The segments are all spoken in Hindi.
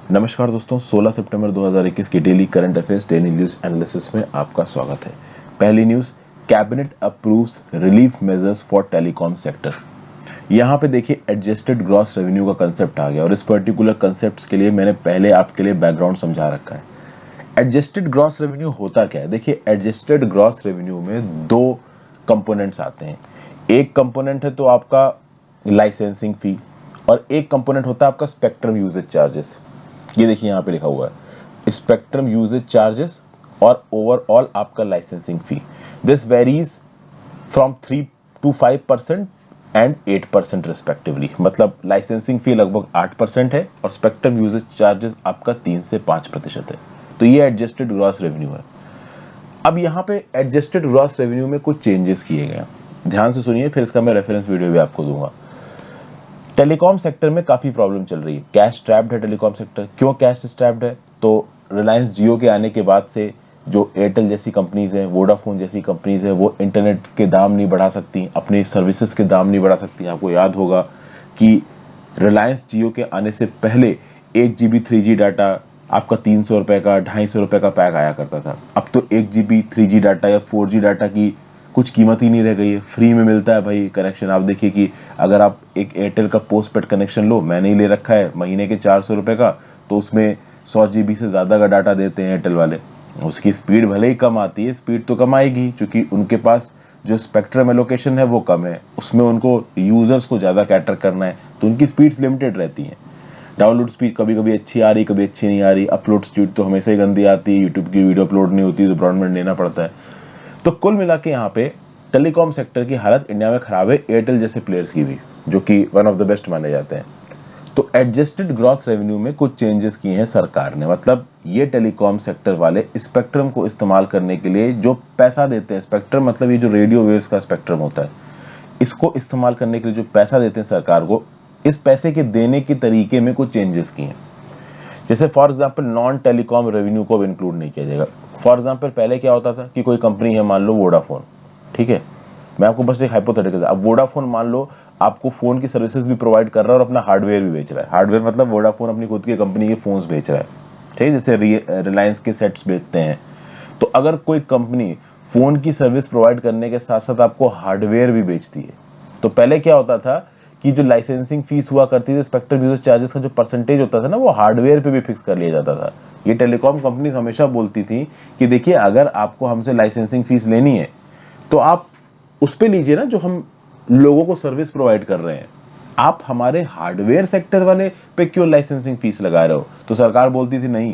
नमस्कार दोस्तों, 16 सितंबर 2021 की daily current affairs daily news analysis में आपका स्वागत है। पहली news, cabinet approves relief measures for telecom sector. यहाँ पे देखिए एडजस्टेड ग्रॉस रेवेन्यू का कंसेप्ट आ गया और इस पर्टिकुलर कंसेप्ट के लिए मैंने पहले आपके लिए बैकग्राउंड समझा रखा है। एडजस्टेड ग्रॉस रेवेन्यू होता क्या है? देखिए एडजस्टेड ग्रॉस रेवेन्यू में दो कंपोनेंट्स आते हैं। एक कंपोनेंट है तो आपका लाइसेंसिंग फी और एक कंपोनेंट होता है आपका स्पेक्ट्रम यूजेज चार्जेस। ये देखिए यहाँ पे लिखा हुआ है स्पेक्ट्रम यूजेज चार्जेस और ओवरऑल आपका licensing fee. This varies from 3 to 5% and 8% respectively. मतलब लाइसेंसिंग फी लगभग 8% है और स्पेक्ट्रम यूजेज चार्जेस आपका 3 से 5% है। तो ये एडजस्टेड ग्रॉस रेवेन्यू है। अब यहाँ पे एडजस्टेड ग्रॉस रेवेन्यू में कुछ चेंजेस किए गए हैं, ध्यान से सुनिए, फिर इसका मैं रेफरेंस वीडियो भी आपको दूंगा। टेलीकॉम सेक्टर में काफी प्रॉब्लम चल रही है, कैश ट्रैप्ड है टेलीकॉम सेक्टर। क्यों कैश ट्रैप्ड है? तो रिलायंस जियो के आने के बाद से जो एयरटेल जैसी कंपनीज हैं, वोडाफोन जैसी कंपनीज हैं, वो इंटरनेट के दाम नहीं बढ़ा सकती, अपनी सर्विसेज के दाम नहीं बढ़ा सकती। आपको याद होगा कि रिलायंस जियो के आने से पहले 1 GB 3G डाटा आपका 300 रुपए का, 250 रुपए का पैक आया करता था। अब तो 1 GB 3G डाटा या 4G डाटा की कुछ कीमत ही नहीं रह गई है, फ्री में मिलता है भाई कनेक्शन। आप देखिए कि अगर आप एक एयरटेल का पोस्ट पेड कनेक्शन लो, मैंने ही ले रखा है महीने के 400 रुपए का, तो उसमें 100 GB से ज़्यादा का डाटा देते हैं एयरटेल वाले। उसकी स्पीड भले ही कम आती है, स्पीड तो कम आएगी क्योंकि उनके पास जो स्पेक्ट्रम एलोकेशन है वो कम है, उसमें उनको यूजर्स को ज़्यादा कैटर करना है, तो उनकी स्पीड्स लिमिटेड रहती हैं। डाउनलोड स्पीड कभी कभी अच्छी आ रही, कभी अच्छी नहीं आ रही। अपलोड स्पीड तो हमेशा ही गंदी आती है, यूट्यूब की वीडियो अपलोड नहीं होती तो ब्रॉडबैंड लेना पड़ता है। तो कुल मिला के यहाँ पे टेलीकॉम सेक्टर की हालत इंडिया में खराब है, एयरटेल जैसे प्लेयर्स की भी, जो कि वन ऑफ द बेस्ट माने जाते हैं। तो एडजस्टेड ग्रॉस रेवेन्यू में कुछ चेंजेस किए हैं सरकार ने। मतलब ये टेलीकॉम सेक्टर वाले स्पेक्ट्रम को इस्तेमाल करने के लिए जो पैसा देते हैं, स्पेक्ट्रम मतलब ये जो रेडियो वेव्स का स्पेक्ट्रम होता है, इसको इस्तेमाल करने के लिए जो पैसा देते हैं सरकार को, इस पैसे के देने के तरीके में कुछ चेंजेस किए हैं। जैसे for example non telecom revenue को अब इंक्लूड नहीं किया जाएगा। फॉर एग्जांपल पहले क्या होता था कि कोई कंपनी है, मान लो वोडाफोन, ठीक है, मैं आपको बस एक हाइपोथेटिकल, अब वोडाफोन मान लो आपको फोन की सर्विसेज भी प्रोवाइड कर रहा है और अपना हार्डवेयर भी बेच रहा है। हार्डवेयर मतलब वोडाफोन अपनी खुद की कंपनी के फोन्स बेच रहा है, ठीक है, जैसे रिलायंस के सेट्स बेचते हैं। तो अगर कोई कंपनी फोन की सर्विस प्रोवाइड करने के साथ साथ आपको हार्डवेयर भी बेचती है, तो पहले क्या होता था कि जो लाइसेंसिंग फीस हुआ करती थी, स्पेक्ट्रम यूजेज चार्जेस का जो परसेंटेज होता था ना, वो हार्डवेयर पे भी फिक्स कर लिया जाता था। ये टेलीकॉम कंपनीज हमेशा बोलती थी कि देखिए अगर आपको हमसे लाइसेंसिंग फीस लेनी है तो आप उस पे लीजिए ना, जो हम लोगों को सर्विस प्रोवाइड कर रहे हैं। आप हमारे हार्डवेयर सेक्टर वाले पे क्यों लाइसेंसिंग फीस लगा रहे हो? तो सरकार बोलती थी नहीं,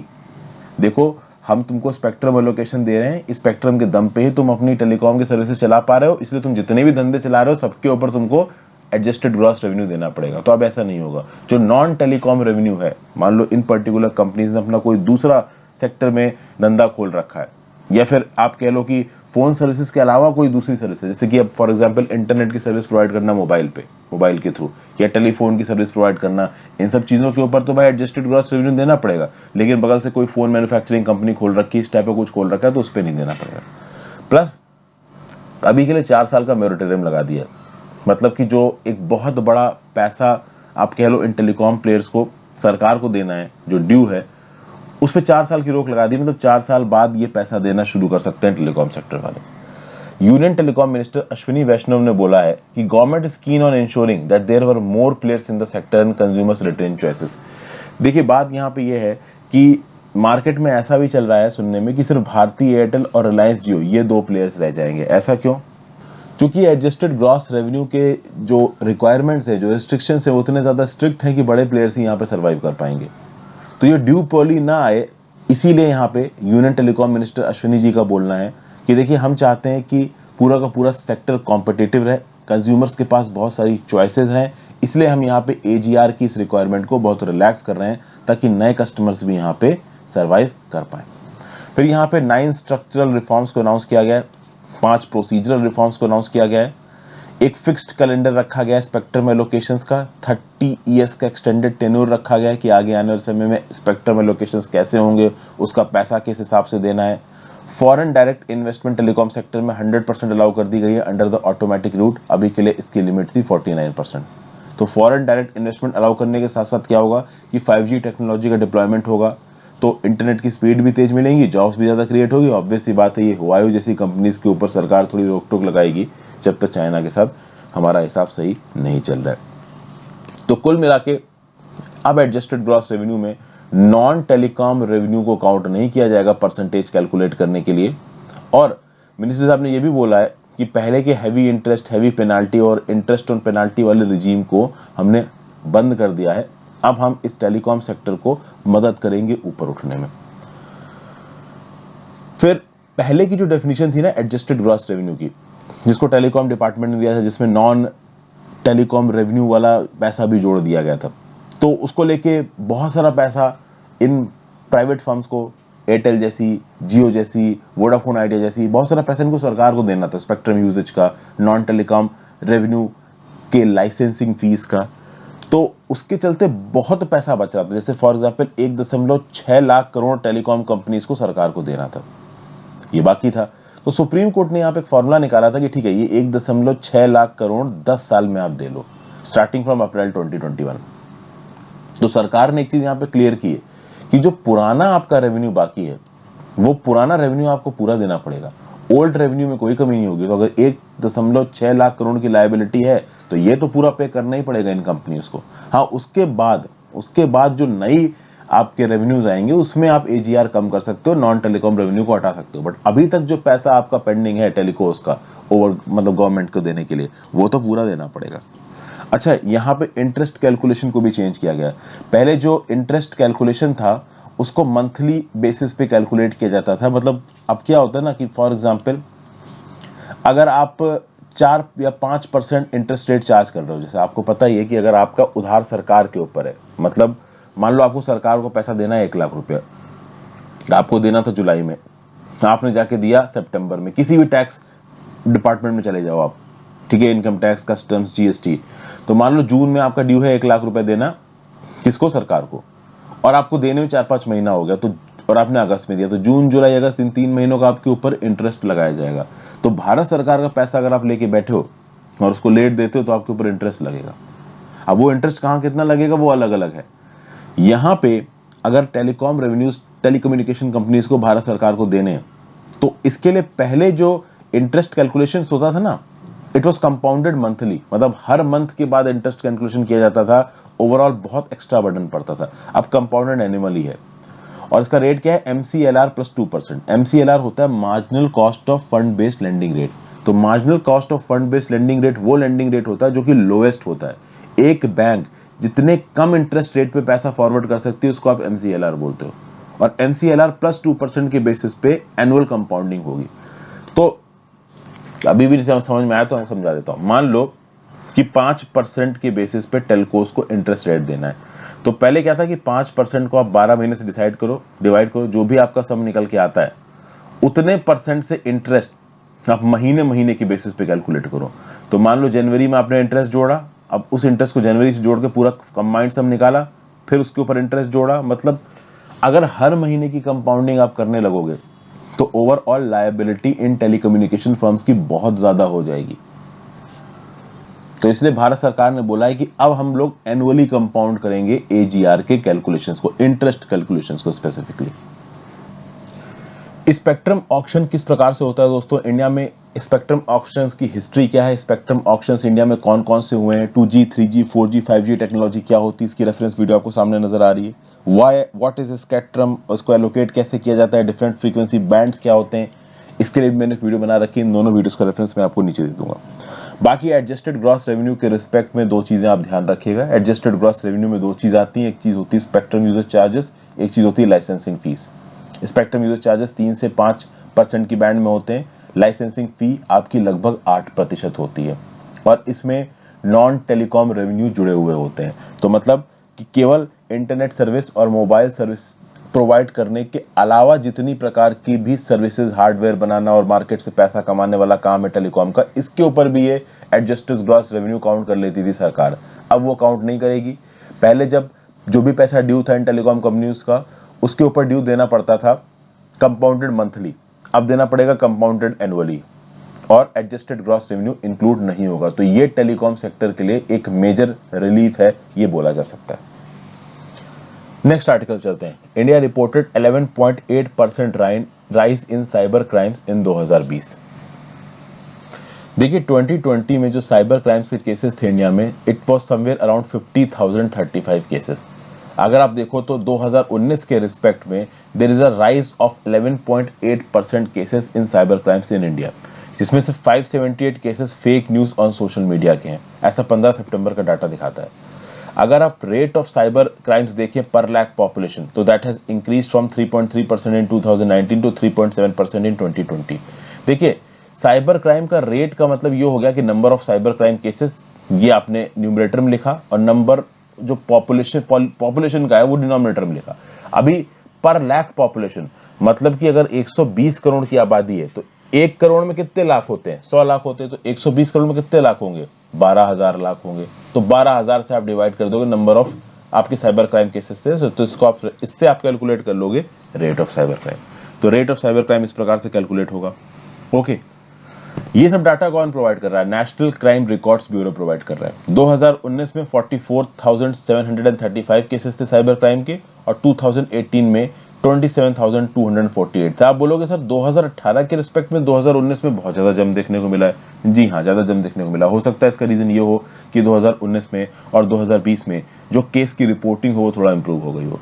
देखो हम तुमको स्पेक्ट्रम एलोकेशन दे रहे हैं, इस स्पेक्ट्रम के दम पे ही तुम अपनी टेलीकॉम की सर्विसेज चला पा रहे हो, इसलिए तुम जितने भी धंधे चला रहे हो सबके ऊपर तुमको एडजस्टेड ग्रॉस रेवेन्यू देना पड़ेगा। तो अब ऐसा नहीं होगा। जो नॉन टेलीकॉम रेवेन्यू है, मान लो इन पर्टिकुलर कंपनीज ने अपना कोई दूसरा सेक्टर में धंधा खोल रखा है, या फिर आप कह लो कि फोन सर्विसेज के अलावा कोई दूसरी सर्विसेज, जैसे कि अब फॉर एग्जांपल इंटरनेट की सर्विस प्रोवाइड करना मोबाइल पे, मोबाइल के थ्रू, या टेलीफोन की सर्विस प्रोवाइड करना, इन सब चीजों के ऊपर तो भाई एडजस्टेड ग्रॉस रेवेन्यू देना पड़ेगा। लेकिन बगल से कोई फोन मैन्युफैक्चरिंग कंपनी खोल रखी है, इस टाइप का कुछ खोल रखा है, तो उस पर नहीं देना पड़ेगा। प्लस अभी के लिए 4 साल का मोरेटोरियम लगा दिया। मतलब कि जो एक बहुत बड़ा पैसा आप कह लो इन टेलीकॉम प्लेयर्स को सरकार को देना है, जो ड्यू है, उस पर 4 साल की रोक लगा दी। मतलब 4 साल बाद ये पैसा देना शुरू कर सकते हैं टेलीकॉम सेक्टर वाले। Union telecom minister Ashwini Vaishnaw ने बोला है कि government is keen on ensuring that there were more players in the sector and consumers retain choices. देखिए बात यहाँ पे ये है कि मार्केट में ऐसा भी चल रहा है सुनने में कि सिर्फ भारती एयरटेल और रिलायंस जियो ये दो प्लेयर्स रह जाएंगे। ऐसा क्यों? क्योंकि एडजस्टेड ग्रॉस रेवेन्यू के जो रिक्वायरमेंट्स है, जो रिस्ट्रिक्शंस है, वो उतने ज्यादा स्ट्रिक्ट हैं कि बड़े प्लेयर्स ही यहाँ पे सर्वाइव कर पाएंगे। तो ये ड्यू पॉली ना आए, इसीलिए यहाँ पे union telecom minister Ashwini ji का बोलना है कि देखिए हम चाहते हैं कि पूरा का पूरा सेक्टर कॉम्पिटिटिव रहे, कंज्यूमर्स के पास बहुत सारी चॉइसेस रहें, इसलिए हम यहाँ पे एजीआर की इस रिक्वायरमेंट को बहुत रिलैक्स कर रहे हैं ताकि नए कस्टमर्स भी यहाँ पे सर्वाइव कर पाए। फिर यहाँ पे 9 स्ट्रक्चरल रिफॉर्म्स को अनाउंस किया गया है, 5 प्रोसीजरल रिफॉर्म्स को अनाउंस किया गया है, एक फिक्स्ड कैलेंडर रखा गया है स्पेक्ट्रम एलोकेशंस का, 30 ईयर्स का एक्सटेंडेड टेन्योर रखा गया है कि आगे आने वाले समय में स्पेक्ट्रम एलोकेशंस कैसे होंगे, उसका पैसा किस हिसाब से देना है। Foreign direct investment telecom sector में 100% अलाउ कर दी गई है अंडर द ऑटोमेटिक रूट। अभी के लिए इसकी लिमिट थी 49%। तो फॉरेन डायरेक्ट इन्वेस्टमेंट अलाउ करने के साथ साथ क्या होगा कि 5G टेक्नोलॉजी का डिप्लॉयमेंट होगा, तो इंटरनेट की स्पीड भी तेज मिलेंगी, जॉब्स भी ज़्यादा क्रिएट होगी। ऑब्वियस सी बात है, ये हुआई जैसी कंपनीज के ऊपर सरकार थोड़ी रोक टोक लगाएगी जब तक चाइना के साथ हमारा हिसाब सही नहीं चल रहा है। तो कुल मिला के अब एडजस्टेड ग्रॉस रेवेन्यू में नॉन टेलीकॉम रेवेन्यू को काउंट नहीं किया जाएगा परसेंटेज कैलकुलेट करने के लिए। और मिनिस्टर साहब ने यह भी बोला है कि पहले के हैवी इंटरेस्ट, हैवी पेनाल्टी और इंटरेस्ट ऑन पेनाल्टी वाले रिजीम को हमने बंद कर दिया है। अब हम इस टेलीकॉम सेक्टर को मदद करेंगे ऊपर उठने में। फिर पहले की जो डेफिनेशन थी ना एडजस्टेड ग्रॉस रेवेन्यू की, जिसको टेलीकॉम डिपार्टमेंट ने दिया था, जिसमें नॉन टेलीकॉम रेवेन्यू वाला पैसा भी जोड़ दिया गया था, तो उसको लेके बहुत सारा पैसा इन प्राइवेट फर्म्स को, एयरटेल जैसी, जियो जैसी, वोडाफोन आइडिया जैसी, बहुत सारा पैसा इनको सरकार को देना था स्पेक्ट्रम यूजेज का, नॉन टेलीकॉम रेवेन्यू के लाइसेंसिंग फीस का। तो उसके चलते बहुत पैसा बच रहा था। जैसे for example 1.6 lakh crore telecom companies को सरकार को देना था, ये बाकी था। तो सुप्रीम कोर्ट ने यहाँ पे एक फॉर्मूला निकाला था कि ठीक है, ये 1.6 लाख करोड़ 10 साल में आप दे लो, स्टार्टिंग फ्रॉम अप्रैल 2021। तो सरकार ने एक चीज यहाँ पे क्लियर की है कि जो पुराना आपका रेवेन्यू बाकी है, वो पुराना रेवेन्यू आपको पूरा देना पड़ेगा। ओल्ड रेवेन्यू में कोई कमी नहीं होगी। तो अगर 1.6 लाख करोड़ की लायबिलिटी है तो ये तो पूरा पे करना ही पड़ेगा इन कंपनीज को। हाँ, उसके बाद जो नई आपके रेवेन्यूज आएंगे उसमें आप एजीआर कम कर सकते हो, नॉन टेलीकॉम रेवेन्यू को हटा सकते हो, बट अभी तक जो पैसा आपका पेंडिंग है टेलीकॉस का ओवर मतलब गवर्नमेंट को देने के लिए, वो तो पूरा देना पड़ेगा। अच्छा, यहाँ पे इंटरेस्ट कैलकुलेशन को भी चेंज किया गया। पहले जो इंटरेस्ट कैलकुलेशन था उसको मंथली बेसिस पे कैलकुलेट किया जाता था। मतलब अब क्या होता है ना कि फॉर एग्जांपल अगर आप 4 या 5% इंटरेस्ट रेट चार्ज कर रहे हो, जैसे आपको पता ही है कि अगर आपका उधार सरकार के ऊपर है, मतलब मान लो आपको सरकार को पैसा देना है 1 लाख रुपया, आपको देना था जुलाई में, आपने जाके दिया सितंबर में, किसी भी टैक्स डिपार्टमेंट में चले जाओ आप, ठीक है, इनकम टैक्स, कस्टम्स, जीएसटी, तो मान लो जून में आपका ड्यू है 1 लाख रुपए देना, किसको, सरकार को, और आपको देने में 4-5 महीना हो गया, तो और आपने अगस्त में दिया, तो जून जुलाई अगस्त इन 3 महीनों का आपके ऊपर इंटरेस्ट लगाया जाएगा। तो भारत सरकार का पैसा अगर आप लेके बैठे हो और उसको लेट देते हो तो आपके ऊपर इंटरेस्ट लगेगा। अब वो इंटरेस्ट कहाँ कितना लगेगा वो अलग अलग है। यहाँ पे अगर टेलीकॉम रेवेन्यूज टेलीकम्युनिकेशन कंपनीज को भारत सरकार को देने हैं, तो इसके लिए पहले जो इंटरेस्ट कैलकुलेशन होता था ना, इट वॉज कंपाउंडेड मंथली, मतलब हर मंथ के बाद इंटरेस्ट कैलकुलेशन किया जाता था। ओवरऑल बहुत एक्स्ट्रा बर्डन पड़ता था। अब कंपाउंडेड एनुअली है और इसका रेट क्या है, MCLR प्लस 2%। MCLR होता है marginal cost of fund based lending rate. तो marginal cost of fund based lending rate वो लेंडिंग रेट होता है जो कि लोएस्ट होता है। एक बैंक जितने कम इंटरेस्ट रेट पे पैसा फॉरवर्ड कर सकती है उसको आप MCLR बोलते हो, और MCLR प्लस 2% के बेसिस पे एनुअल कंपाउंडिंग होगी। तो अभी भी समझ में आया तो मैं समझा देता हूँ। मान लो कि 5% के बेसिस पे टेलकोस को इंटरेस्ट रेट देना है, तो पहले क्या था कि 5% को आप 12 महीने से डिवाइड करो, जो भी आपका सम निकल के आता है उतने परसेंट से इंटरेस्ट आप महीने महीने के बेसिस पे कैलकुलेट करो। तो मान लो जनवरी में आपने इंटरेस्ट जोड़ा, अब उस इंटरेस्ट को जनवरी से जोड़ के पूरा कंबाइंड सम निकाला, फिर उसके ऊपर इंटरेस्ट जोड़ा। मतलब अगर हर महीने की कंपाउंडिंग आप करने लगोगे तो ओवरऑल लायबिलिटी इन टेलीकम्युनिकेशन फर्म्स की बहुत ज्यादा हो जाएगी। तो इसलिए भारत सरकार ने बोला है कि अब हम लोग एनुअली कंपाउंड करेंगे एजीआर के कैलकुलेशंस को, इंटरेस्ट कैलकुलेशंस को स्पेसिफिकली। स्पेक्ट्रम ऑक्शन किस प्रकार से होता है दोस्तों इंडिया में? स्पेक्ट्रम ऑक्शंस की हिस्ट्री क्या है, स्पेक्ट्रम ऑक्शंस इंडिया में कौन कौन से हुए हैं, 2G, 3G, 4G, 5G technology क्या होती है, इसकी रेफरेंस वीडियो आपको सामने नजर आ रही है। व्हाट इज स्पेक्ट्रम, उसको एलोकेट कैसे किया जाता है, डिफरेंट फ्रीक्वेंसी बैंड्स क्या होते हैं, इसके लिए भी मैंने एक वीडियो बना रखी है। इन दोनों वीडियोस का रेफरेंस मैं आपको नीचे दे दूंगा। बाकी एडजस्टेड ग्रॉस रेवेन्यू के रिस्पेक्ट में 2 चीजें आप ध्यान रखिएगा। एडजस्टेड ग्रॉस रेवेन्यू में 2 चीज आती हैं, एक चीज होती है स्पेक्ट्रम यूजर चार्जेस, एक चीज होती है licensing fees. Spectrum user charges 3 से 5% की बैंड में होते हैं। लाइसेंसिंग फी आपकी लगभग 8% होती है, और इसमें नॉन टेलीकॉम रेवेन्यू जुड़े हुए होते हैं। तो मतलब कि केवल इंटरनेट सर्विस और मोबाइल सर्विस प्रोवाइड करने के अलावा जितनी प्रकार की भी सर्विसेज, हार्डवेयर बनाना और मार्केट से पैसा कमाने वाला काम है टेलीकॉम का, इसके ऊपर भी ये एडजस्टेड ग्रॉस रेवेन्यू काउंट कर लेती थी सरकार। अब वो काउंट नहीं करेगी। पहले जब जो भी पैसा ड्यू था इन टेलीकॉम कंपनीज का, उसके ऊपर ड्यू देना पड़ता था कंपाउंडेड मंथली, अब देना पड़ेगा कंपाउंडेड एनुअली। और एडजस्टेड ग्रॉस रेवेन्यू इंक्लूड नहीं होगा। तो ये टेलीकॉम सेक्टर के लिए एक मेजर रिलीफ है, ये बोला जा सकता है। नेक्स्ट आर्टिकल चलते हैं। India reported 11.8% rise in cyber crimes in 2020। देखिए 2020 में जो साइबर क्राइम्स के केसेस थे इंडिया में, it was somewhere around 50,035 cases. अगर आप देखो तो 2019 के रिस्पेक्ट में there is a rise of 11.8% cases in cyber crimes in India, जिसमें से 578 cases fake news on social media के हैं। ऐसा 15 सितंबर का डाटा दिखाता है। अगर आप रेट ऑफ साइबर क्राइम्स देखें पर लाख पॉपुलेशन, तो that has increase from 3.3% in 2019 to 3.7% in 2020। देखिए साइबर क्राइम का रेट का मतलब ये हो गया कि number of cyber crime cases, ये आपने न्यूमरेटर में लिखा, और नंबर जो पॉपुलेशन का है वो डिनोमिनेटर में लिखा। अभी पर लाख पॉपुलेशन मतलब कि अगर 120 करोड़ की आबादी है तो 1 करोड़ में कितने लाख होते हैं? 100 लाख होते हैं। तो 120 करोड़ में कितने लाख होंगे? 12,000 लाख होंगे। तो 12,000 से आप डिवाइड कर दोगे नंबर ऑफ आपके साइबर क्राइम केसेस से, तो इससे आप कैलकुलेट कर लोगे रेट ऑफ साइबर क्राइम। तो रेट ऑफ साइबर क्राइम इस प्रकार से कैलकुलेट होगा। ओके, ये सब डाटा कौन प्रोवाइड कर रहा है? National crime records bureau provide कर रहा है। 2019 में 44,735 केसेस थे साइबर क्राइम के, और 2018 में 27,248 थे। आप बोलोगे सर 2018 के रिस्पेक्ट में 2019 में बहुत ज्यादा जम देखने को मिला है। जी हाँ, ज्यादा जम देखने को मिला। हो सकता है इसका रीजन ये हो कि 2019 में और 2020 में जो केस की रिपोर्टिंग हो वो थोड़ा इंप्रूव हो गई हो।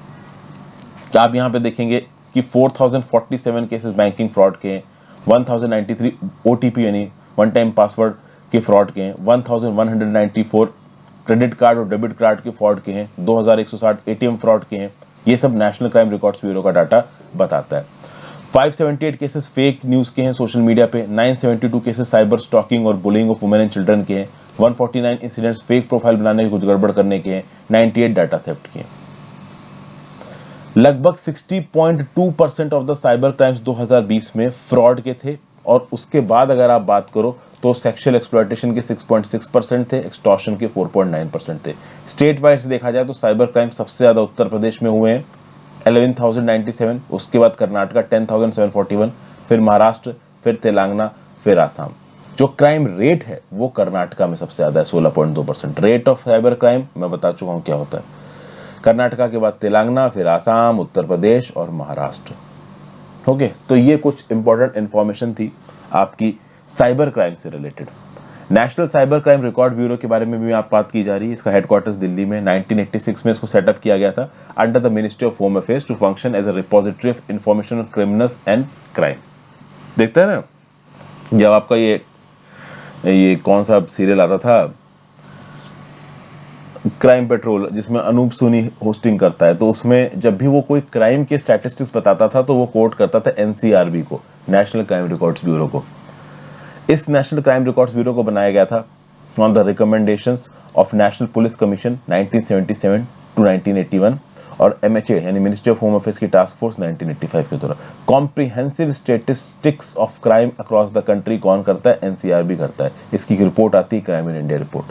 तो आप यहाँ पे देखेंगे कि 4,047 केसेस बैंकिंग फ्रॉड के हैं, 1,093 ओटीपी यानी वन टाइम पासवर्ड के फ्रॉड के हैं, 1,194 क्रेडिट कार्ड और डेबिट कार्ड के फ्रॉड के हैं, 2,160 एटीएम फ्रॉड के हैं। ये सब नेशनल क्राइम रिकॉर्ड्स ब्यूरो का डाटा बताता है। 578 केसेस फेक न्यूज के हैं सोशल मीडिया पे, 972 केसेस साइबर स्टॉकिंग और bullying of women and children के हैं, 149 इंसिडेंट्स फेक प्रोफाइल बनाने के कुछ गड़बड़ करने के हैं, 98 डाटा थेफ्ट के हैं। लगभग 60.2% ऑफ द साइबर क्राइम्स 2020 में फ्रॉड के थे, और उसके बाद अगर आप बात करो तो सेक्सुअल एक्सप्लॉयटेशन के 6.6% थे, एक्सटॉर्शन के 4.9% थे। स्टेट वाइज देखा जाए तो साइबर क्राइम सबसे ज्यादा उत्तर प्रदेश में हुए हैं 11,097, उसके बाद कर्नाटका 10,741, फिर महाराष्ट्र, फिर तेलंगाना, फिर आसाम। जो क्राइम रेट है वो कर्नाटका में सबसे ज्यादा है 16.2%। रेट ऑफ साइबर क्राइम मैं बता चुका हूं क्या होता है। कर्नाटका के बाद तेलंगाना, फिर आसाम, उत्तर प्रदेश और महाराष्ट्र। ओके, तो ये कुछ इंपॉर्टेंट इंफॉर्मेशन थी आपकी साइबर क्राइम से related. National cyber crime record bureau के बारे में भी आप बात की जा रही है। इसका हेडक्वार्टर्स दिल्ली में 1986 में इसको सेटअप किया गया था under the ministry of home affairs to function as a repository of information on criminals and crime. देखते हैं ना, जब आपका ये कौन सा सीरियल आता था, क्राइम पेट्रोल, जिसमें अनूप सोनी होस्टिंग करता है, तो उसमें जब भी वो कोई क्राइम के स्टैटिस्टिक्स बताता था तो वो कोट करता था एनसीआरबी को, नेशनल क्राइम रिकॉर्ड्स ब्यूरो को। इस नेशनल क्राइम रिकॉर्ड्स ब्यूरो को बनाया गया था on the recommendations of national police commission 1977 to 1981 और एमएचए यानी मिनिस्ट्री ऑफ होम अफेयर्स की टास्क फोर्स 1985 के दौरान। Comprehensive statistics of crime across the country कौन करता है? एनसीआरबी करता है। इसकी रिपोर्ट आती है क्राइम इन इंडिया रिपोर्ट।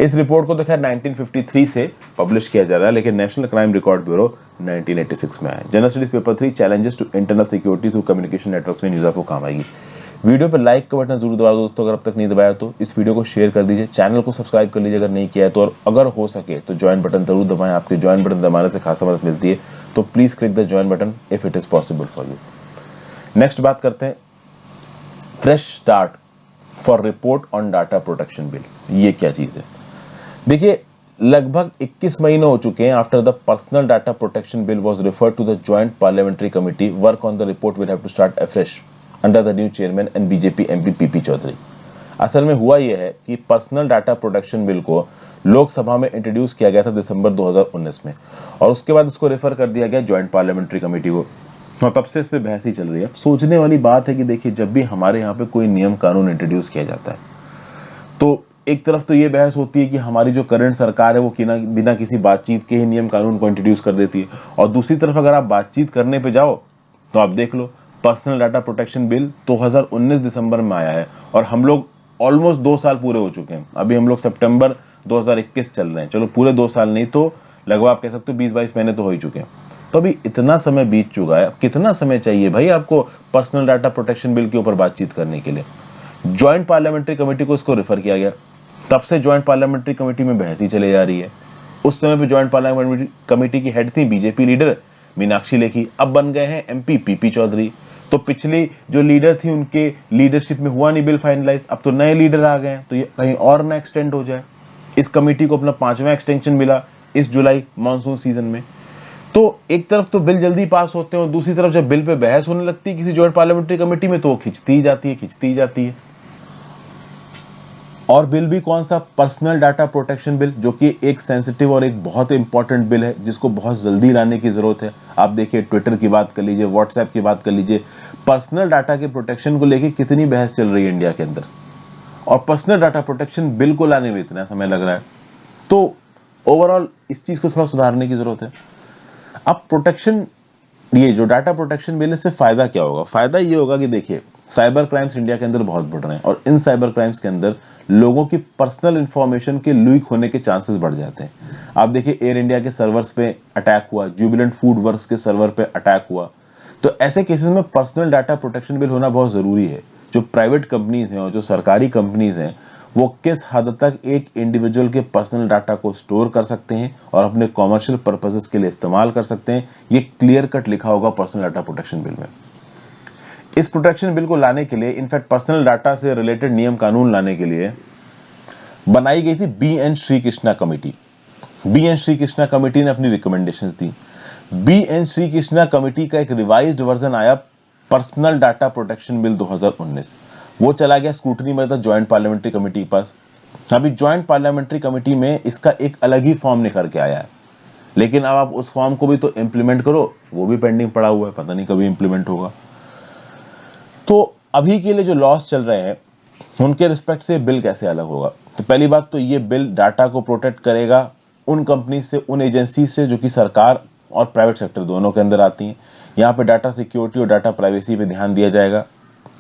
इस रिपोर्ट को तो खैर 1953 से पब्लिश किया जा रहा है, लेकिन नेशनल क्राइम रिकॉर्ड ब्यूरो 1986 में आया। General studies paper 3 challenges to internal security through communication networks में न्यूज़ आपको काम आएगी। वीडियो पर लाइक का बटन जरूर दबा दो दोस्तों, अगर अब तक नहीं दबाया तो इस वीडियो को शेयर कर दीजिए, चैनल को सब्सक्राइब कर लीजिए अगर नहीं किया है तो, और अगर हो सके तो ज्वाइन बटन जरूर दबाएं। आपके ज्वाइन बटन दबाने से खासा मदद मिलती है, तो please click the join button if it is possible for you. Next बात करते हैं fresh start for report on data protection bill. ये क्या चीज है? देखिए लगभग 21 महीने हो चुके हैं after the personal data protection bill was referred to the joint parliamentary committee. Work on the report will have to start afresh under the new chairman and BJP MP P P Chaudhary. असल में हुआ यह है कि पर्सनल डाटा प्रोटेक्शन बिल को लोकसभा में इंट्रोड्यूस किया गया था दिसंबर 2019 में, और उसके बाद उसको रेफर कर दिया गया जॉइंट पार्लियामेंट्री कमेटी को, और तब से इस पे बहस ही चल रही है। अब सोचने वाली बात है कि देखिए जब भी हमारे यहाँ पे कोई नियम कानून इंट्रोड्यूस किया जाता है तो एक तरफ तो ये बहस होती है कि हमारी जो करंट सरकार है वो बिना किसी बातचीत के ही नियम कानून को इंट्रोड्यूस कर देती है, और दूसरी तरफ अगर आप बातचीत करने पे जाओ तो आप देख लो पर्सनल डाटा प्रोटेक्शन बिल 2019 दिसंबर में आया है, और हम लोग ऑलमोस्ट 2 साल पूरे हो चुके हैं। अभी हम लोग सितंबर 2021 चल रहे हैं, चलो पूरे 2 साल नहीं तो लगभग आप कह सकते हो 20-22 महीने तो हो ही चुके हैं। तो अभी इतना समय बीत चुका है, कितना समय चाहिए भाई आपको पर्सनल डाटा प्रोटेक्शन बिल के ऊपर बातचीत करने के लिए? ज्वाइंट पार्लियामेंट्री कमेटी को इसको रेफर किया गया, तब से ज्वाइंट पार्लियामेंट्री कमेटी में बहस ही चली जा रही है। उस समय पे ज्वाइंट पार्लियामेंट्री कमेटी की हेड थी बीजेपी लीडर मीनाक्षी लेखी, अब बन गए हैं एमपी पीपी चौधरी। तो पिछली जो लीडर थी उनके लीडरशिप में हुआ नहीं बिल फाइनलाइज, अब तो नए लीडर आ गए हैं, तो ये कहीं और ना एक्सटेंड हो जाए। इस कमेटी को अपना 5वां एक्सटेंशन मिला इस जुलाई मानसून सीजन में। तो एक तरफ तो बिल जल्दी पास होते हैं और दूसरी तरफ जब बिल पे बहस होने लगती है किसी ज्वाइंट पार्लियामेंट्री कमेटी में तो वो खिंचती ही जाती है। और बिल भी कौन सा, पर्सनल डाटा प्रोटेक्शन बिल, जो कि एक सेंसिटिव और एक बहुत इंपॉर्टेंट बिल है जिसको बहुत जल्दी लाने की जरूरत है। आप देखिए ट्विटर की बात कर लीजिए, व्हाट्सएप की बात कर लीजिए, पर्सनल डाटा के प्रोटेक्शन को लेकर कितनी बहस चल रही है इंडिया के अंदर, और पर्सनल डाटा प्रोटेक्शन बिल को लाने में इतना समय लग रहा है। तो ओवरऑल इस चीज को थोड़ा सुधारने की जरूरत है। अब प्रोटेक्शन, ये जो डाटा प्रोटेक्शन बिल, इससे फायदा क्या होगा? फायदा ये होगा कि देखिए साइबर क्राइम्स इंडिया के अंदर बहुत बढ़ रहे हैं और इन साइबर क्राइम्स के अंदर लोगों की पर्सनल इंफॉर्मेशन के लीक होने के चांसेस बढ़ जाते हैं। आप देखिए एयर इंडिया के सर्वर्स पे अटैक हुआ, जुबिलेंट फूड वर्क्स के सर्वर पे अटैक हुआ, तो ऐसे केसेस में पर्सनल डाटा प्रोटेक्शन बिल होना बहुत जरूरी है। जो प्राइवेट कंपनीज हैं और जो सरकारी कंपनीज हैं वो किस हद तक एक इंडिविजुअल के पर्सनल डाटा को स्टोर कर सकते हैं और अपने कॉमर्शियल पर्पसेस के लिए इस्तेमाल कर सकते हैं, ये क्लियर कट लिखा होगा पर्सनल डाटा प्रोटेक्शन बिल में। इस प्रोटेक्शन बिल को लाने के लिए, इनफैक्ट पर्सनल डाटा से रिलेटेड नियम कानून लाने के लिए बनाई गई थी B N Srikrishna committee. B N Srikrishna committee ने अपनी रिकमेंडेशंस दी। B N Srikrishna committee का एक रिवाइज्ड वर्जन आया पर्सनल डाटा प्रोटेक्शन बिल 2019, वो चला गया स्क्रूटनी में था ज्वाइंट पार्लियामेंट्री कमेटी के पास। अभी ज्वाइंट पार्लियामेंट्री कमेटी में इसका एक अलग ही फॉर्म निकल के आया है, लेकिन अब आप उस फॉर्म को भी तो इंप्लीमेंट करो, वो भी पेंडिंग पड़ा हुआ है, पता नहीं कभी इंप्लीमेंट होगा। तो अभी के लिए जो लॉस चल रहे हैं उनके रिस्पेक्ट से बिल कैसे अलग होगा? तो पहली बात तो ये बिल डाटा को प्रोटेक्ट करेगा उन कंपनी से, उन एजेंसी से जो कि सरकार और प्राइवेट सेक्टर दोनों के अंदर आती हैं। यहाँ पे डाटा सिक्योरिटी और डाटा प्राइवेसी पे ध्यान दिया जाएगा।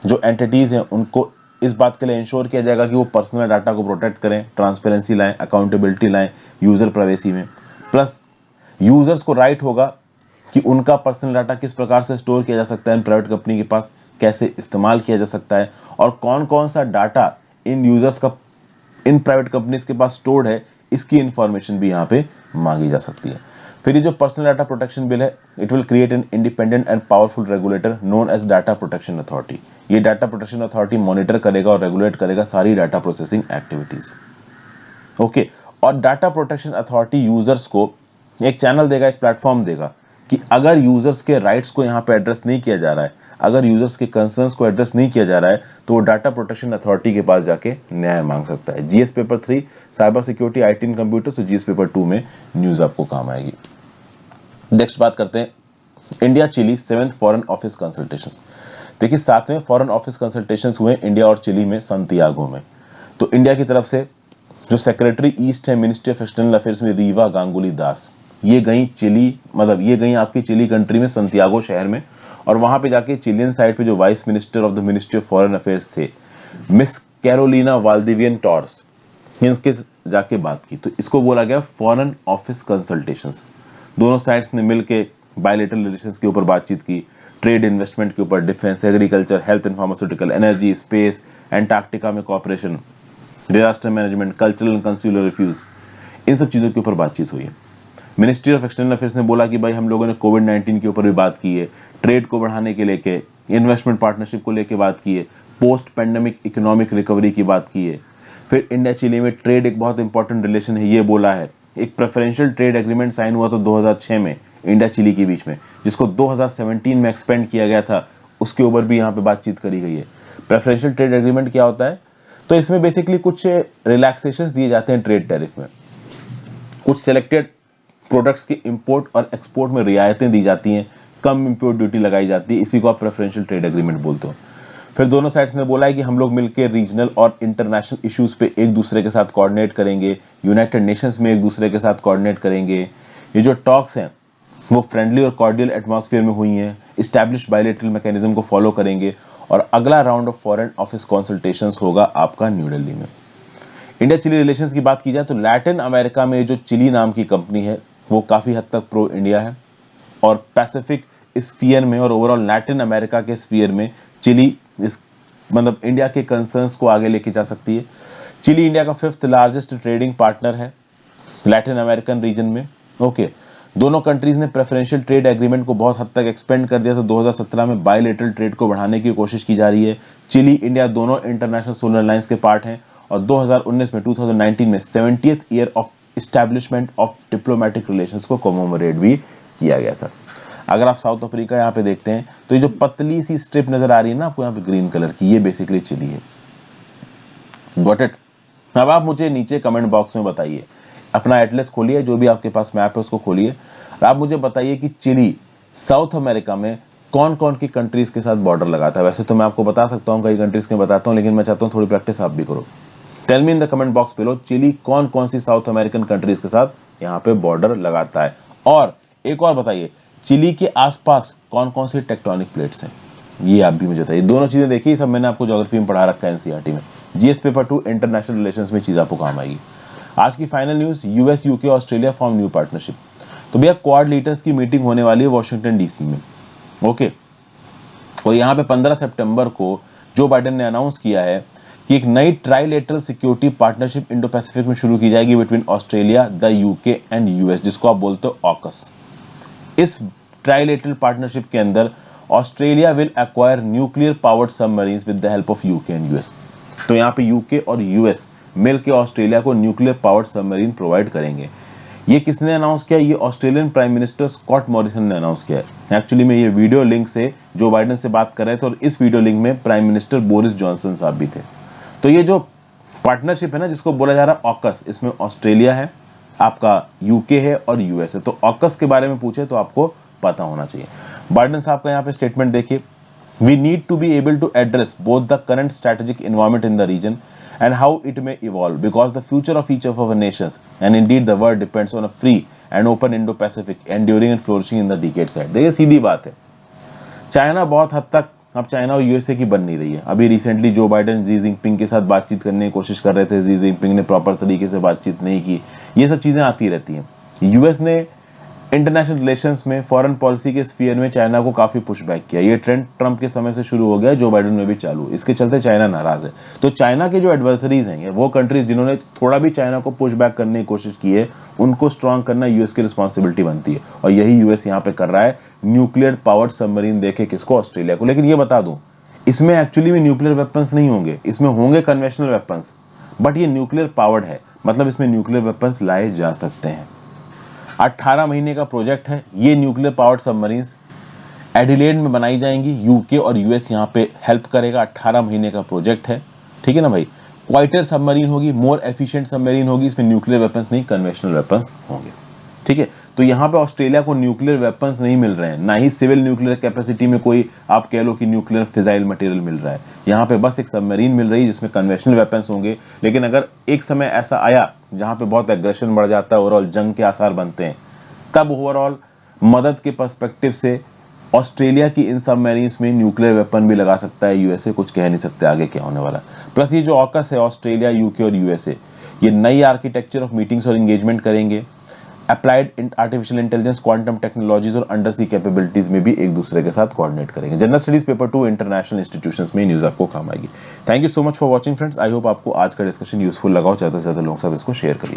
जो एंटिटीज हैं उनको इस बात के लिए इंश्योर किया जाएगा कि वो पर्सनल डाटा को प्रोटेक्ट करें, ट्रांसपेरेंसी लाएं, अकाउंटेबिलिटी लाएं यूजर प्राइवेसी में। प्लस यूजर्स को राइट होगा कि उनका पर्सनल डाटा किस प्रकार से स्टोर किया जा सकता है इन प्राइवेट कंपनी के पास, कैसे इस्तेमाल किया जा सकता है, और कौन कौन सा डाटा इन यूजर्स का इन प्राइवेट कंपनीज के पास स्टोर्ड है, इसकी इंफॉर्मेशन भी यहाँ पे मांगी जा सकती है। फिर ये जो पर्सनल डाटा प्रोटेक्शन बिल है, it will create an independent and powerful regulator known as data protection authority. ये डाटा प्रोटेक्शन अथॉरिटी मॉनिटर करेगा और रेगुलेट करेगा सारी डाटा प्रोसेसिंग एक्टिविटीज। ओके, और डाटा प्रोटेक्शन अथॉरिटी यूजर्स को एक चैनल देगा, एक प्लेटफॉर्म देगा कि अगर यूजर्स के राइट्स को यहाँ पे एड्रेस नहीं किया जा रहा है, अगर यूजर्स के कंसर्न्स को एड्रेस नहीं किया जा रहा है, तो वो डाटा प्रोटेक्शन अथॉरिटी के पास जाके न्याय मांग सकता है। GS paper 3 cyber security IT in computer, तो जीएस पेपर 2 में न्यूज आपको काम आएगी। नेक्स्ट बात करते हैं India Chile 7th foreign office consultations. देखिए 7वें फॉरेन ऑफिस कंसल्टेशंस हुए इंडिया और चिली में संतियागो में। तो इंडिया की तरफ से जो सेक्रेटरी ईस्ट है मिनिस्ट्री ऑफ एक्सटर्नल अफेयर्स में रीवा गांगुली दास, ये गई चिली, मतलब ये गई आपकी चिली कंट्री में संतियागो शहर में, और वहां पे जाके चिलियन साइड पे जो vice minister of the ministry of foreign affairs थे मिस कैरोलिना वाल्दिवियन टॉर्स, इनके जाके बात की। तो इसको बोला गया फॉरेन ऑफिस कंसल्टेशंस। दोनों साइड्स ने मिलके बायलैटरल रिलेशंस के ऊपर बातचीत की, ट्रेड, इन्वेस्टमेंट के ऊपर, defence, agriculture, health and pharmaceutical, energy, space, Antarctica में cooperation, disaster management, cultural and consular refuge, इन सब चीज़ों के ऊपर बातचीत हुई है। मिनिस्ट्री ऑफ एक्सटर्नल अफेयर्स ने बोला कि भाई हम लोगों ने कोविड-19 के ऊपर भी बात की है, ट्रेड को बढ़ाने के लेके, इन्वेस्टमेंट पार्टनरशिप को लेके बात की है, पोस्ट पेंडेमिक इकोनॉमिक रिकवरी की बात की है। फिर इंडिया चिली में ट्रेड एक बहुत इंपॉर्टेंट रिलेशन है, ये बोला है। एक प्रेफरेंशियल ट्रेड एग्रीमेंट साइन हुआ था 2006 में इंडिया चिली के बीच में, जिसको 2017 में एक्सपेंड किया गया था, उसके ऊपर भी यहाँ पे बातचीत करी गई है। प्रेफरेंशियल ट्रेड एग्रीमेंट क्या होता है? तो इसमें बेसिकली कुछ रिलैक्सेशंस दिए जाते हैं ट्रेड टैरिफ में, कुछ सिलेक्टेड प्रोडक्ट्स के इंपोर्ट और एक्सपोर्ट में रियायतें दी जाती हैं, कम इंपोर्ट ड्यूटी लगाई जाती है, इसी को आप प्रेफरेंशियल ट्रेड एग्रीमेंट बोलते हो। फिर दोनों साइड्स ने बोला है कि हम लोग मिलकर रीजनल और इंटरनेशनल इश्यूज पे एक दूसरे के साथ कोऑर्डिनेट करेंगे, यूनाइटेड नेशंस में एक दूसरे के साथ कोऑर्डिनेट करेंगे। ये जो टॉक्स हैं वो फ्रेंडली और कॉर्डियल एटमॉस्फेयर में हुई हैं, इस्टेब्लिश बायलैटरल मैकेनिज्म को फॉलो करेंगे, और अगला round of foreign office consultations होगा आपका न्यू दिल्ली में। इंडिया चिली रिलेशंस की बात की जाए तो लैटिन अमेरिका में जो चिली नाम की कंपनी है वो काफ़ी हद तक प्रो इंडिया है, और पैसिफिक स्फीयर में और ओवरऑल लैटिन अमेरिका के स्फीयर में चिली इज मतलब इंडिया के कंसर्न्स को आगे लेके जा सकती है। चिली इंडिया का 5th लार्जेस्ट ट्रेडिंग पार्टनर है लैटिन अमेरिकन रीजन में। ओके, दोनों कंट्रीज ने प्रेफरेंशियल ट्रेड एग्रीमेंट को बहुत हद तक एक्सपेंड कर दिया था। 2017 में बायलैटरल ट्रेड को बढ़ाने की कोशिश की जा रही है। चिली इंडिया दोनों इंटरनेशनल सोलर अलायंस के पार्ट हैं और 2019 में 2019 में 70th year of establishment of diplomatic relations को कमेमोरेट भी किया गया था। अगर आप साउथ अफ्रीका यहाँ पे देखते हैं तो ये जो पतली सी स्ट्रिप नजर आ रही है ना आपको यहाँ पे ग्रीन कलर की, ये बेसिकली चिली है। Got it. अब आप मुझे नीचे कमेंट बॉक्स में बताइए, अपना एटलस खोलिए, जो भी आपके पास मैप है उसको खोलिए, और आप मुझे बताइए कि चिली साउथ अमेरिका में कौन कौन की कंट्रीज के साथ बॉर्डर लगाता है। वैसे तो मैं आपको बता सकता हूँ, कई कंट्रीज के बताता हूँ, लेकिन मैं चाहता हूँ थोड़ी प्रैक्टिस आप भी करो। Tell me in the comment box below, Chile कौन कौन सी साउथ अमेरिकन कंट्रीज के साथ यहाँ पे बॉर्डर लगाता है। और एक और बताइए, चिली के आसपास कौन कौन सी टेक्टोनिक प्लेट्स हैं, ये आप भी मुझे बताइए। दोनों चीजें देखिए, सब मैंने आपको ज्योग्राफी में पढ़ा रखा है एनसीईआरटी में। जीएस पेपर 2 इंटरनेशनल रिलेशंस में चीज आपको काम आएगी। आज की final news, US UK Australia form new partnership. तो भैया क्वाड लीडर्स की मीटिंग होने वाली है वॉशिंगटन डीसी में। ओके, और यहाँ पे 15 सितंबर को जो बाइडेन ने अनाउंस किया है कि एक नई trilateral security partnership Indo Pacific में शुरू की जाएगी between Australia, the UK and US, जिसको आप बोलते हो ऑकस। इस ट्राइलेटरल पार्टनरशिप के अंदर Australia will acquire nuclear powered submarines with the help of UK and US. तो यहाँ पे यूके और यूएस मिलकर ऑस्ट्रेलिया को न्यूक्लियर पावर्ड सबमरीन प्रोवाइड करेंगे। ये किसने अनाउंस किया? ये Australian prime minister Scott Morrison ने अनाउंस किया है। एक्चुअली में ये वीडियो लिंक से जो बाइडेन से बात कर रहे थे, और इस वीडियो लिंक में प्राइम मिनिस्टर बोरिस जॉनसन साहब भी थे। तो ये जो पार्टनरशिप है ना, जिसको बोला जा रहा है ऑकस, इसमें ऑस्ट्रेलिया है, आपका यूके है और यूएस है। तो ऑकस के बारे में पूछे तो आपको पता होना चाहिए। बाइडेन साहब का यहाँ पे स्टेटमेंट देखिए, we need to be able to address both the current strategic environment in the region and how it may evolve, because the future of each of our nations and indeed the world depends on a free and open Indo-Pacific enduring and flourishing in the decades ahead। देखिए सीधी बात है, चाइना बहुत हद तक अब चाइना और यूएसए की बन नहीं रही है। अभी recently Joe Biden Xi Jinping के साथ बातचीत करने की कोशिश कर रहे थे, जी जिनपिंग ने प्रॉपर तरीके से बातचीत नहीं की। ये सब चीजें आती रहती हैं। यूएस ने इंटरनेशनल रिलेशंस में, फॉरेन पॉलिसी के स्फीयर में चाइना को काफी पुशबैक किया। ये ट्रेंड ट्रंप के समय से शुरू हो गया, जो बाइडेन में भी चालू। इसके चलते चाइना नाराज है। तो चाइना के जो एडवर्सरीज हैं, वो कंट्रीज जिन्होंने थोड़ा भी चाइना को पुशबैक करने की कोशिश की है, उनको स्ट्रांग करना यूएस की रिस्पॉन्सिबिलिटी बनती है। और यही यूएस यहाँ पे कर रहा है, न्यूक्लियर पावर्ड सबमरीन देके किसको? ऑस्ट्रेलिया को। लेकिन ये बता दूं, इसमें एक्चुअली में न्यूक्लियर वेपन्स नहीं होंगे, इसमें होंगे कन्वेंशनल वेपन्स, बट ये न्यूक्लियर पावर्ड है, मतलब इसमें न्यूक्लियर वेपन्स लाए जा सकते हैं। 18 महीने का प्रोजेक्ट है। ये न्यूक्लियर पावर्ड सबमरीन्स एडिलेड में बनाई जाएंगी, यूके और यूएस यहाँ पे हेल्प करेगा। 18 महीने का प्रोजेक्ट है, ठीक है ना भाई। क्वाइटर सबमरीन होगी, मोर एफिशिएंट सबमरीन होगी, इसमें न्यूक्लियर वेपन्स नहीं, कन्वेंशनल वेपन्स होंगे, ठीक है। तो यहाँ पे ऑस्ट्रेलिया को न्यूक्लियर वेपन्स नहीं मिल रहे हैं, ना ही सिविल न्यूक्लियर कैपेसिटी में कोई आप कह लो कि न्यूक्लियर फिजाइल मटेरियल मिल रहा है। यहाँ पे बस एक सबमरीन मिल रही है जिसमें कन्वेंशनल वेपन्स होंगे। लेकिन अगर एक समय ऐसा आया जहाँ पे बहुत एग्रेशन बढ़ जाता है, ओवरऑल जंग के आसार बनते हैं, तब ओवरऑल मदद के पर्सपेक्टिव से ऑस्ट्रेलिया की इन सबमरीन्स में न्यूक्लियर वेपन भी लगा सकता है यूएसए। कुछ कह नहीं सकते आगे क्या होने वाला। प्लस ये जो ऑकस है, ऑस्ट्रेलिया, यूके और यूएसए, ये नई आर्किटेक्चर ऑफ मीटिंग्स और एंगेजमेंट करेंगे। Applied artificial intelligence, quantum technologies और अंडर सी कैपेबिलिटीज में भी एक दूसरे के साथ कोऑर्डिनेट करेंगे। General studies paper 2 international institutions में न्यूज आपको काम आएगी। Thank you so much for watching friends. I hope आपको आज का डिस्कशन यूजफुल लगा हो। ज्यादा से ज्यादा लोगों के साथ इसको शेयर करिए।